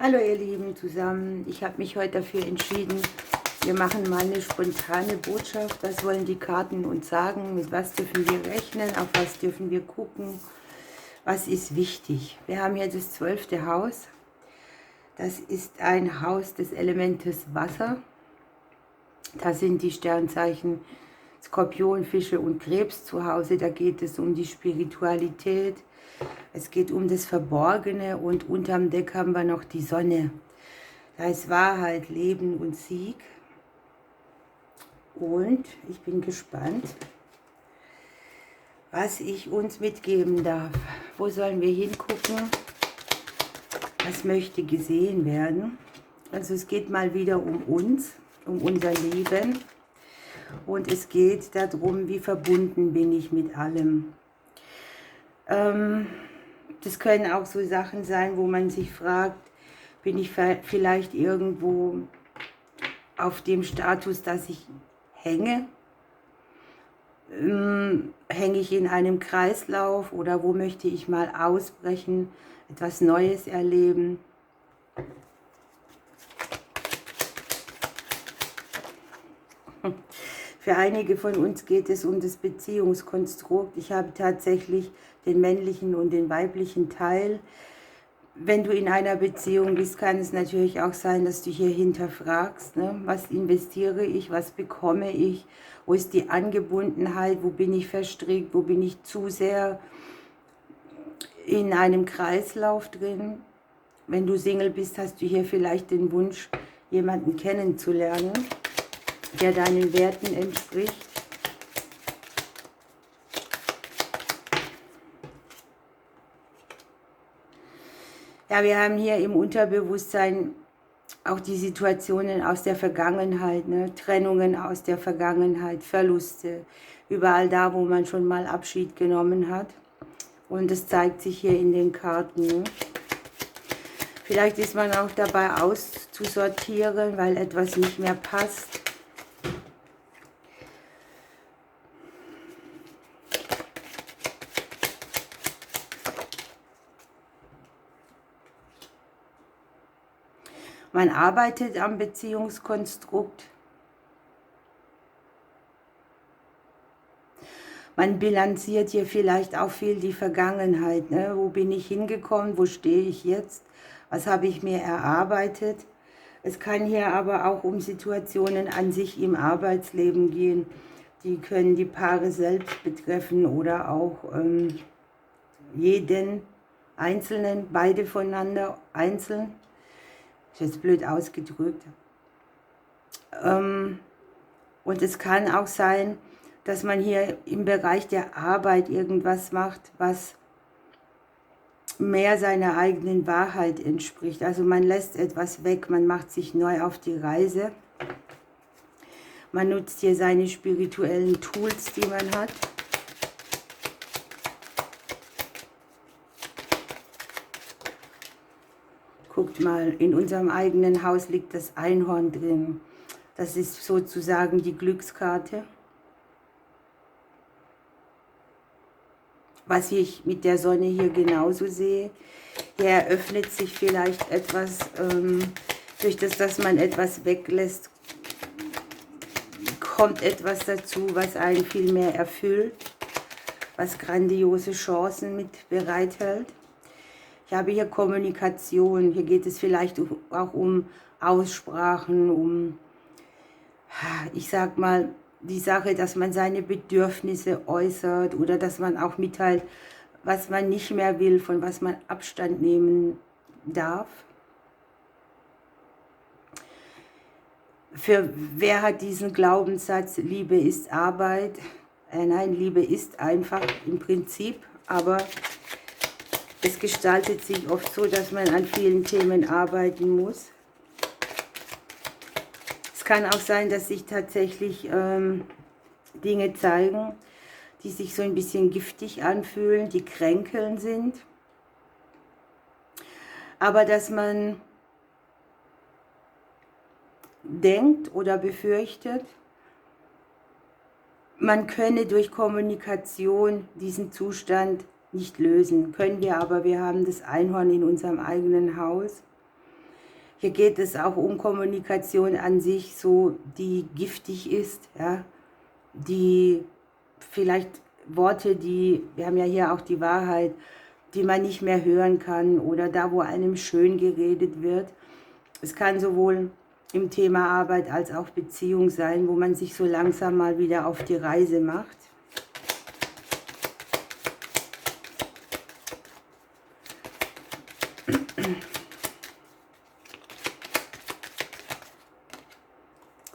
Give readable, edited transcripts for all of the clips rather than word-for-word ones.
Hallo ihr Lieben zusammen, ich habe mich heute dafür entschieden, wir machen mal eine spontane Botschaft. Was wollen die Karten uns sagen? Mit was dürfen wir rechnen? Auf was dürfen wir gucken? Was ist wichtig? Wir haben hier das 12. Haus. Das ist ein Haus des Elementes Wasser. Da sind die Sternzeichen Skorpion, Fische und Krebs zu Hause. Da geht es um die Spiritualität. Es geht um das Verborgene und unterm Deck haben wir noch die Sonne. Da ist Wahrheit, Leben und Sieg. Und ich bin gespannt, was ich uns mitgeben darf. Wo sollen wir hingucken? Was möchte gesehen werden? Also es geht mal wieder um uns, um unser Leben. Und es geht darum, wie verbunden bin ich mit allem. Das können auch so Sachen sein, wo man sich fragt, bin ich vielleicht irgendwo auf dem Status, dass ich hänge? Hänge ich in einem Kreislauf oder wo möchte ich mal ausbrechen, etwas Neues erleben? Für einige von uns geht es um das Beziehungskonstrukt. Ich habe tatsächlich den männlichen und den weiblichen Teil. Wenn du in einer Beziehung bist, kann es natürlich auch sein, dass du hier hinterfragst, ne? Was investiere ich, was bekomme ich, wo ist die Angebundenheit, wo bin ich verstrickt, wo bin ich zu sehr in einem Kreislauf drin. Wenn du Single bist, hast du hier vielleicht den Wunsch, jemanden kennenzulernen, der deinen Werten entspricht. Ja, wir haben hier im Unterbewusstsein auch die Situationen aus der Vergangenheit, ne? Trennungen aus der Vergangenheit, Verluste, überall da, wo man schon mal Abschied genommen hat. Und das zeigt sich hier in den Karten. Ne? Vielleicht ist man auch dabei auszusortieren, weil etwas nicht mehr passt. Man arbeitet am Beziehungskonstrukt. Man bilanziert hier vielleicht auch viel die Vergangenheit. Ne? Wo bin ich hingekommen? Wo stehe ich jetzt? Was habe ich mir erarbeitet? Es kann hier aber auch um Situationen an sich im Arbeitsleben gehen. Die können die Paare selbst betreffen oder auch jeden Einzelnen, beide voneinander einzeln. Ist jetzt blöd ausgedrückt. Und es kann auch sein, dass man hier im Bereich der Arbeit irgendwas macht, was mehr seiner eigenen Wahrheit entspricht. Also man lässt etwas weg, man macht sich neu auf die Reise. Man nutzt hier seine spirituellen Tools, die man hat. Guckt mal, in unserem eigenen Haus liegt das Einhorn drin. Das ist sozusagen die Glückskarte. Was ich mit der Sonne hier genauso sehe, hier eröffnet sich vielleicht etwas, durch das, dass man etwas weglässt, kommt etwas dazu, was einen viel mehr erfüllt, was grandiose Chancen mit bereithält. Ich habe hier Kommunikation, hier geht es vielleicht auch um Aussprachen, um, ich sag mal, die Sache, dass man seine Bedürfnisse äußert oder dass man auch mitteilt, was man nicht mehr will, von was man Abstand nehmen darf. Für wer hat diesen Glaubenssatz, Liebe ist Arbeit? Nein, Liebe ist einfach im Prinzip, aber es gestaltet sich oft so, dass man an vielen Themen arbeiten muss. Es kann auch sein, dass sich tatsächlich Dinge zeigen, die sich so ein bisschen giftig anfühlen, die kränkeln sind. Aber dass man denkt oder befürchtet, man könne durch Kommunikation diesen Zustand nicht lösen. Können wir aber, wir haben das Einhorn in unserem eigenen Haus. Hier geht es auch um Kommunikation an sich, so die giftig ist, ja, die vielleicht Worte, wir haben ja hier auch die Wahrheit, die man nicht mehr hören kann oder da, wo einem schön geredet wird. Es kann sowohl im Thema Arbeit als auch Beziehung sein, wo man sich so langsam mal wieder auf die Reise macht.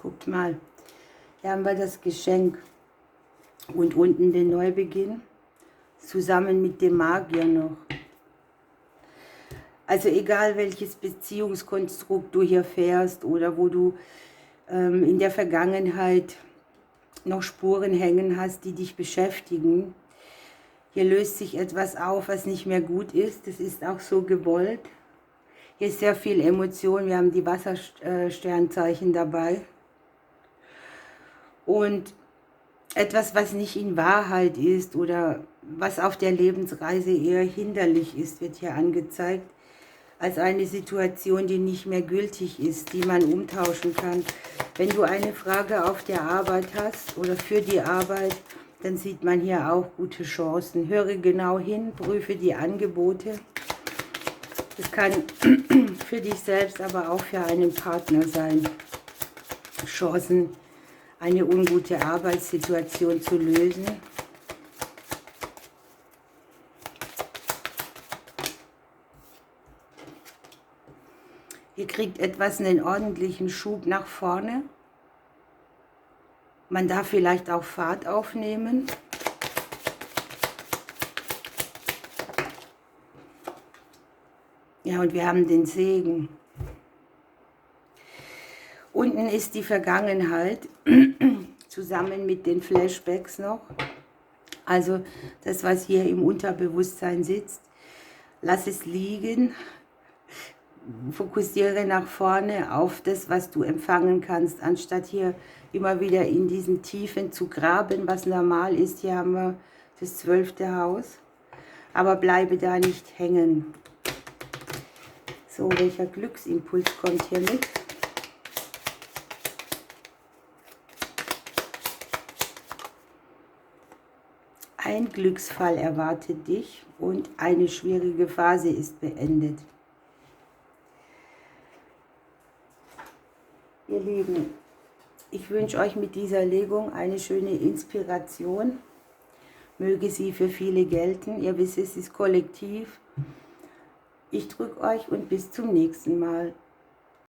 Guckt mal, hier haben wir das Geschenk und unten den Neubeginn, zusammen mit dem Magier noch. Also egal welches Beziehungskonstrukt du hier fährst oder wo du in der Vergangenheit noch Spuren hängen hast, die dich beschäftigen, hier löst sich etwas auf, was nicht mehr gut ist. Das ist auch so gewollt. Hier ist sehr viel Emotion, wir haben die Wassersternzeichen dabei. Und etwas, was nicht in Wahrheit ist oder was auf der Lebensreise eher hinderlich ist, wird hier angezeigt, als eine Situation, die nicht mehr gültig ist, die man umtauschen kann. Wenn du eine Frage auf der Arbeit hast oder für die Arbeit, dann sieht man hier auch gute Chancen. Höre genau hin, prüfe die Angebote. Es kann für dich selbst, aber auch für einen Partner sein. Chancen, eine ungute Arbeitssituation zu lösen. Ihr kriegt etwas einen ordentlichen Schub nach vorne. Man darf vielleicht auch Fahrt aufnehmen. Ja, und wir haben den Segen. Unten ist die Vergangenheit, zusammen mit den Flashbacks noch. Also das, was hier im Unterbewusstsein sitzt. Lass es liegen. Fokussiere nach vorne auf das, was du empfangen kannst, anstatt hier immer wieder in diesen Tiefen zu graben, was normal ist. Hier haben wir das 12. Haus, aber bleibe da nicht hängen. So, welcher Glücksimpuls kommt hier mit? Ein Glücksfall erwartet dich und eine schwierige Phase ist beendet. Ihr Lieben, ich wünsche euch mit dieser Legung eine schöne Inspiration. Möge sie für viele gelten. Ihr wisst, es ist kollektiv. Ich drücke euch und bis zum nächsten Mal.